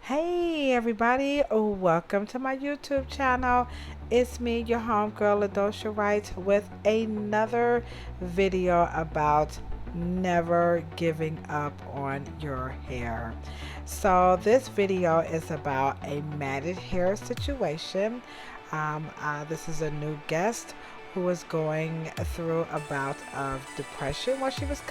Hey everybody, welcome to my YouTube channel. It's me, your homegirl, Ladosha Wright, with another video about never giving up on your hair. So this video is about a matted hair situation. This is a new guest who is going through a bout of depression. Well, she was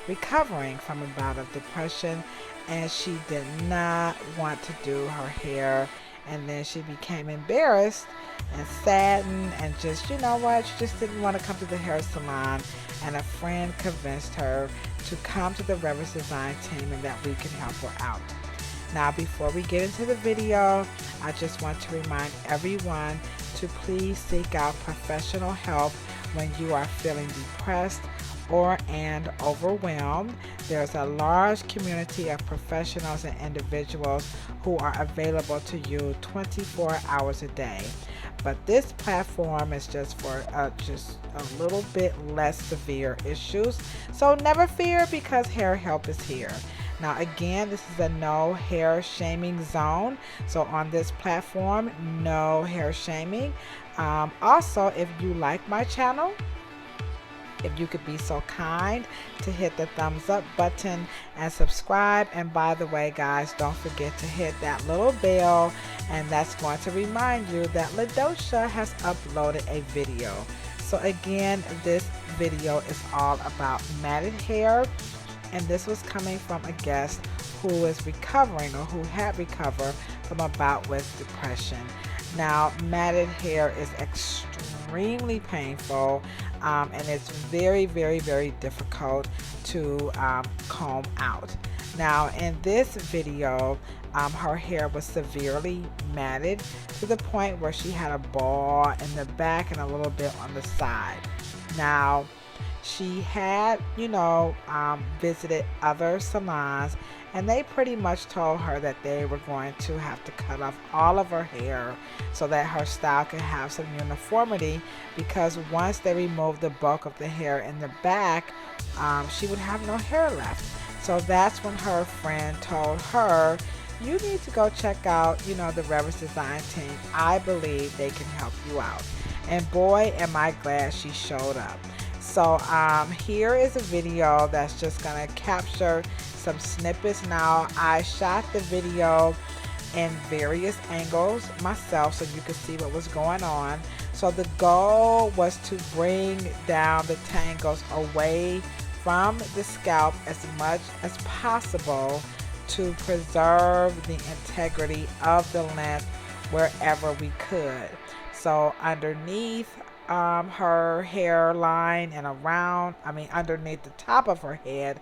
recovering from a bout of depression, and she did not want to do her hair. And then she became embarrassed and saddened and just, you know what, she just didn't want to come to the hair salon. And a friend convinced her to come to the Rivers Design team and that we can help her out. Now, before we get into the video, I just want to remind everyone to please seek out professional help when you are feeling depressed and overwhelmed. There's a large community of professionals and individuals who are available to you 24 hours a day. But this platform is just for just a little bit less severe issues. So never fear, because hair help is here. Now again, this is a no hair shaming zone. So on this platform, no hair shaming. Also, if you like my channel, if you could be so kind to hit the thumbs up button and subscribe. And by the way, guys, don't forget to hit that little bell, and that's going to remind you that Ladosha has uploaded a video. So again, this video is all about matted hair, and this was coming from a guest who is recovering, or who had recovered from a bout with depression. Now, matted hair is extremely painful, and it's very, very, very difficult to comb out. Now, in this video, her hair was severely matted to the point where she had a ball in the back and a little bit on the side. Now, she had, visited other salons, and they pretty much told her that they were going to have to cut off all of her hair so that her style could have some uniformity, because once they removed the bulk of the hair in the back, she would have no hair left. So that's when her friend told her, you need to go check out, the Rivers Design team. I believe they can help you out. And boy, am I glad she showed up. So here is a video that's just going to capture some snippets. Now, I shot the video in various angles myself so you could see what was going on. So the goal was to bring down the tangles away from the scalp as much as possible to preserve the integrity of the length wherever we could. So underneath her hairline and underneath the top of her head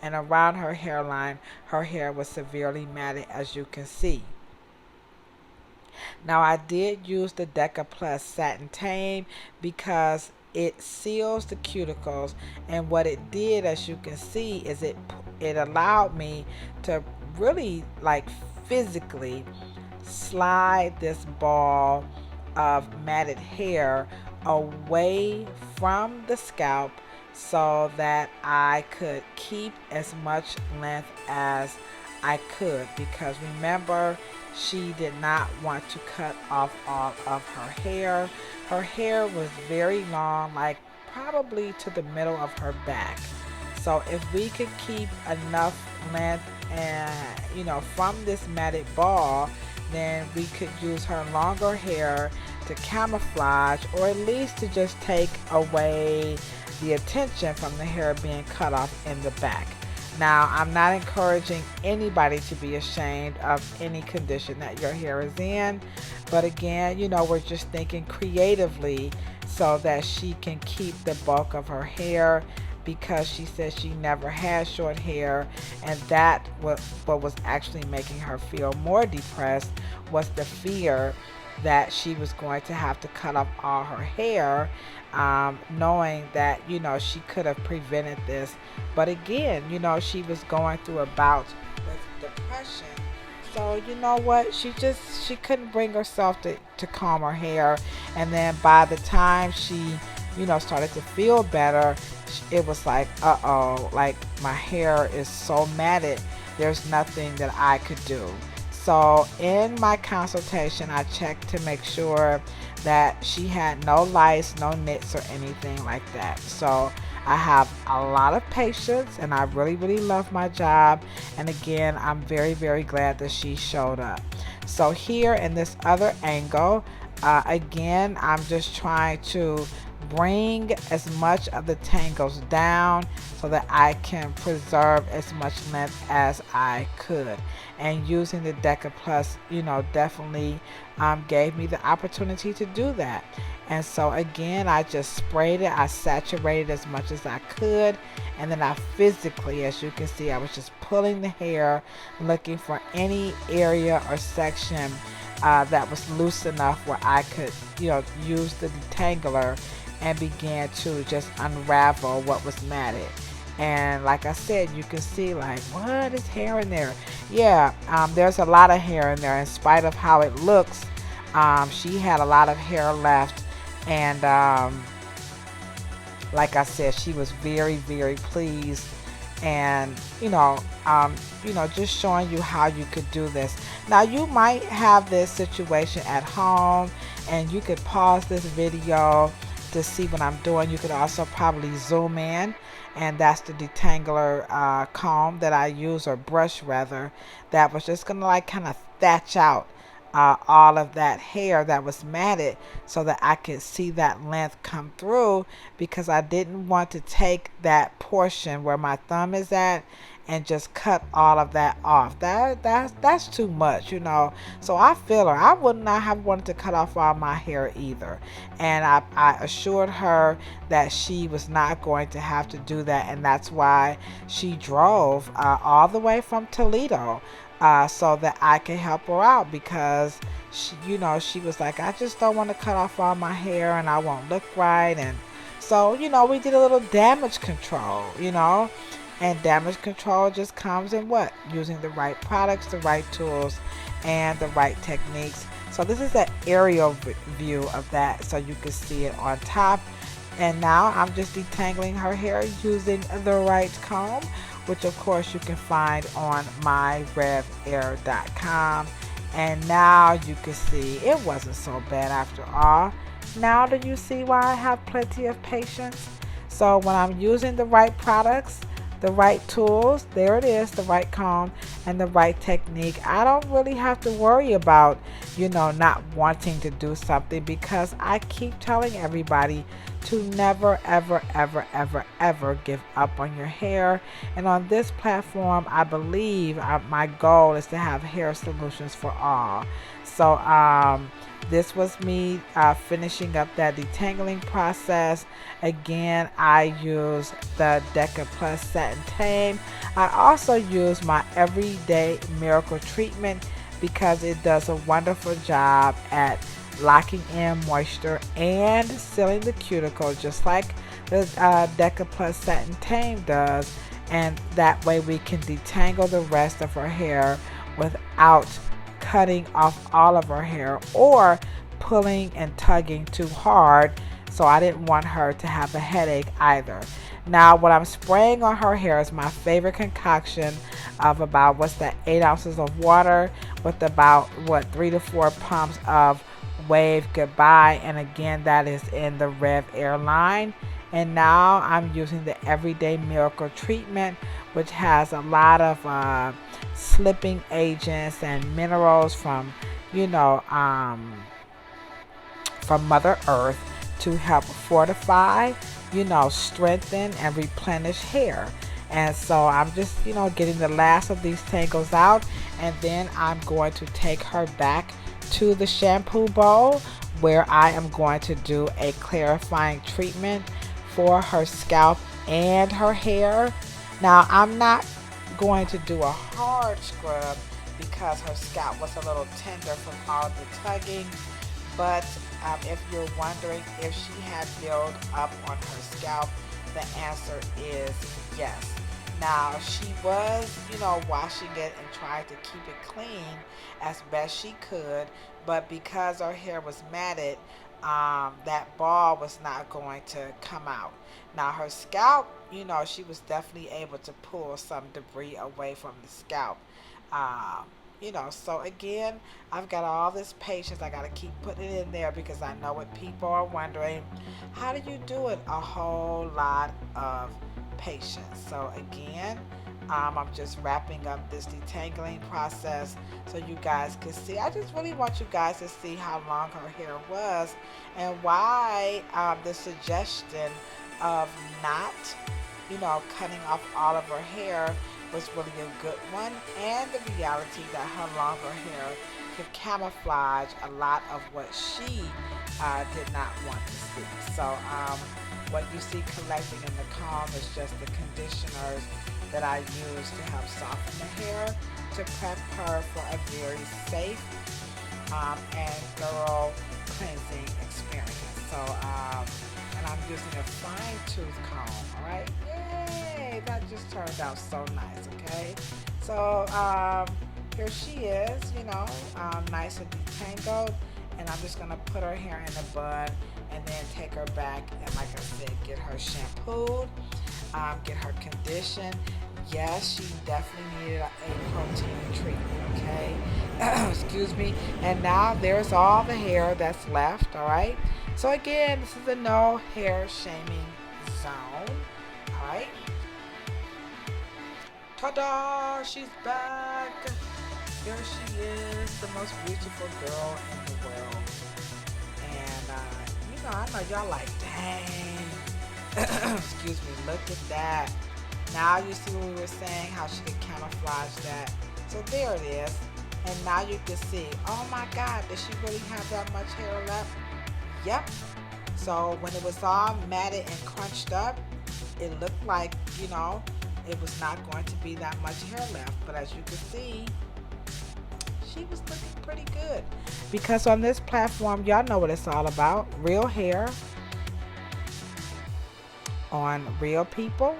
and around her hairline, her hair was severely matted, as you can see. Now, I did use the Deca Plus Satin Tame because it seals the cuticles, and what it did, as you can see, is it allowed me to really, like, physically slide this ball of matted hair away from the scalp so that I could keep as much length as I could, because remember, she did not want to cut off all of her hair. Her hair was very long, like probably to the middle of her back. So if we could keep enough length and from this matted ball, then we could use her longer hair to camouflage, or at least to just take away the attention from the hair being cut off in the back. Now, I'm not encouraging anybody to be ashamed of any condition that your hair is in, but again, we're just thinking creatively so that she can keep the bulk of her hair, because she said she never had short hair, and that what was actually making her feel more depressed was the fear that she was going to have to cut off all her hair, knowing that she could have prevented this. But again, she was going through a bout with depression, so you know what, she couldn't bring herself to comb her hair. And then by the time she started to feel better, it was like, uh-oh, like my hair is so matted, there's nothing that I could do. so in my consultation, I checked to make sure that she had no lice, no nits, or anything like that. So I have a lot of patience, and I really, really love my job. And again, I'm very, very glad that she showed up. So here in this other angle, again, I'm just trying to bring as much of the tangles down so that I can preserve as much length as I could. And using the Deca Plus, definitely gave me the opportunity to do that. And so again, I just sprayed it, I saturated as much as I could, and then I physically, as you can see, I was just pulling the hair, looking for any area or section that was loose enough where I could, use the detangler and began to just unravel what was matted. And like I said, you can see like, what is hair in there? Yeah, there's a lot of hair in there in spite of how it looks. She had a lot of hair left, and like I said, she was very, very pleased. And just showing you how you could do this. Now you might have this situation at home, and you could pause this video to see what I'm doing. You could also probably zoom in, and that's the detangler comb that I use, or brush rather, that was just gonna like kind of thatch out all of that hair that was matted so that I could see that length come through, because I didn't want to take that portion where my thumb is at and just cut all of that off. That's too much. So I feel her. I would not have wanted to cut off all my hair either. And I assured her that she was not going to have to do that, and that's why she drove all the way from Toledo so that I can help her out, because she was like, I just don't want to cut off all my hair and I won't look right. And so, we did a little damage control. And damage control just comes in what? Using the right products, the right tools, and the right techniques. So this is an aerial view of that, so you can see it on top. And now I'm just detangling her hair using the Wright comb, which of course you can find on myrevair.com. And now you can see it wasn't so bad after all. Now do you see why I have plenty of patience? So when I'm using the right products, the right tools, there it is, the right comb and the right technique, I don't really have to worry about, not wanting to do something, because I keep telling everybody to never, ever, ever, ever, ever give up on your hair. And on this platform, I believe my goal is to have hair solutions for all. So this was me finishing up that detangling process. Again, I use the Deca Plus Satin Tame. I also use my Everyday Miracle Treatment, because it does a wonderful job at locking in moisture and sealing the cuticle, just like the Deca Plus Satin Tame does. And that way we can detangle the rest of her hair without cutting off all of her hair or pulling and tugging too hard. So I didn't want her to have a headache either. Now what I'm spraying on her hair is my favorite concoction of about 8 ounces of water with about 3 to 4 pumps of Wave Goodbye. And again, that is in the Rev Air line. And now I'm using the Everyday Miracle Treatment, which has a lot of slipping agents and minerals from Mother Earth to help fortify, strengthen and replenish hair. And so I'm just, getting the last of these tangles out, and then I'm going to take her back to the shampoo bowl, where I am going to do a clarifying treatment for her scalp and her hair. Now I'm not going to do a hard scrub because her scalp was a little tender from all the tugging. But if you're wondering if she had build up on her scalp, the answer is yes. Now she was, washing it and trying to keep it clean as best she could, but because her hair was matted, that ball was not going to come out. Now her scalp, she was definitely able to pull some debris away from the scalp. So again, I've got all this patience. I got to keep putting it in there because I know what people are wondering. How do you do it? A whole lot of patience. So again, I'm just wrapping up this detangling process so you guys can see. I just really want you guys to see how long her hair was and why the suggestion of not, cutting off all of her hair was really a good one, and the reality that her longer hair could camouflage a lot of what she did not want to see. So what you see collecting in the comb is just the conditioners that I use to help soften the hair to prep her for a very safe and thorough cleansing experience. So, and I'm using a fine tooth comb, all right? Yay! That just turned out so nice, okay? So, here she is, nice and detangled. And I'm just going to put her hair in a bun and then take her back and, like I said, get her shampooed, get her conditioned. Yes, she definitely needed a protein treatment, okay? Excuse me. And now there's all the hair that's left, all right? So again, this is a no hair shaming zone, all right? Ta-da! She's back. There she is, the most beautiful girl in the world. And, I know y'all like, dang. Excuse me, look at that. Now you see what we were saying, how she could camouflage that. So there it is. And now you can see, oh my God, does she really have that much hair left? Yep. So when it was all matted and crunched up, it looked like, it was not going to be that much hair left. But as you can see, she was looking pretty good. Because on this platform, y'all know what it's all about. Real hair on real people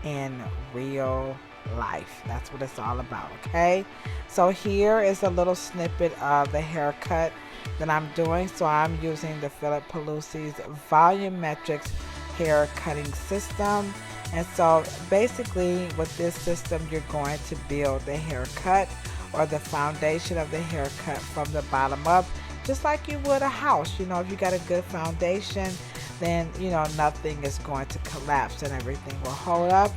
in real life. That's what it's all about, okay? So here is a little snippet of the haircut that I'm doing. So I'm using the Pelusi's volumetrics hair cutting system. And so basically with this system, you're going to build the haircut or the foundation of the haircut from the bottom up, just like you would a house. If you got a good foundation, then, nothing is going to collapse and everything will hold up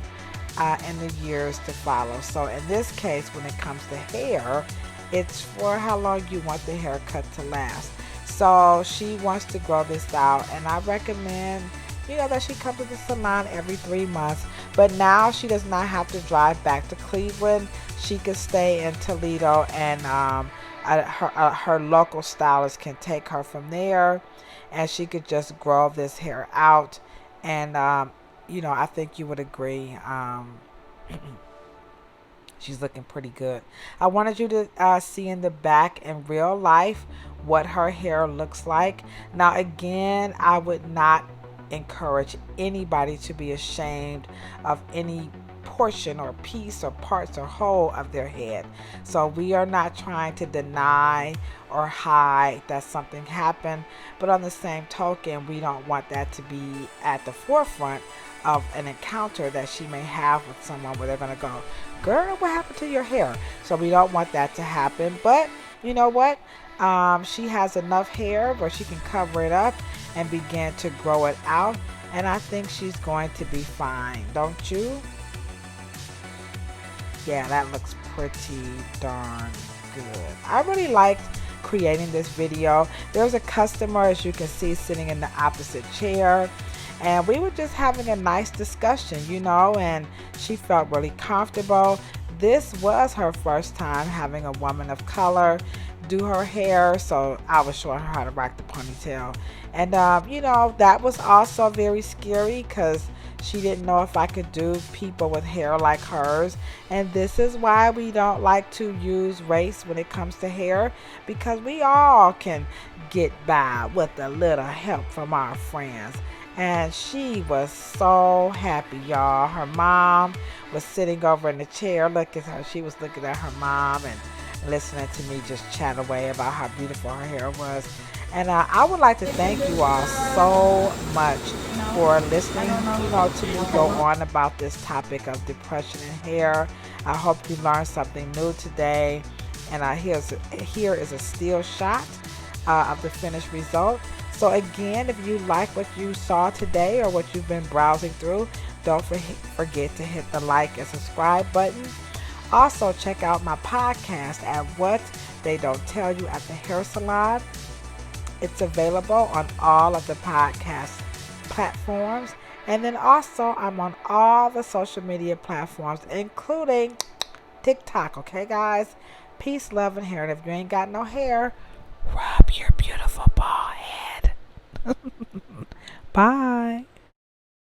in the years to follow. So in this case, when it comes to hair, it's for how long you want the haircut to last. So she wants to grow this out, and I recommend that she comes to the salon every 3 months. But now she does not have to drive back to Cleveland. She could stay in Toledo, and her local stylist can take her from there, and she could just grow this hair out. And I think you would agree. She's looking pretty good. I wanted you to see in the back in real life what her hair looks like. Now again, I would not encourage anybody to be ashamed of any portion or piece or parts or whole of their head. So we are not trying to deny or hide that something happened, but on the same token, we don't want that to be at the forefront of an encounter that she may have with someone where they're going to go, girl, what happened to your hair? So we don't want that to happen. But you know what? She has enough hair where she can cover it up and begin to grow it out. And I think she's going to be fine. Don't you? Yeah, that looks pretty darn good. I really liked creating this video. There's a customer, as you can see, sitting in the opposite chair. And we were just having a nice discussion, and she felt really comfortable. This was her first time having a woman of color do her hair, so I was showing her how to rock the ponytail. And that was also very scary because she didn't know if I could do people with hair like hers. And this is why we don't like to use race when it comes to hair, because we all can get by with a little help from our friends. And she was so happy, y'all. Her mom was sitting over in the chair. Look at her. She was looking at her mom and listening to me just chat away about how beautiful her hair was. And I would like to thank you all so much for listening, to me go on about this topic of depression and hair. I hope you learned something new today. And here is a still shot of the finished result. So again, if you like what you saw today or what you've been browsing through, don't forget to hit the like and subscribe button. Also, check out my podcast at What They Don't Tell You at the Hair Salon. It's available on all of the podcast platforms. And then also, I'm on all the social media platforms, including TikTok. Okay, guys? Peace, love, and hair. And if you ain't got no hair, rub your beautiful bald head. Bye.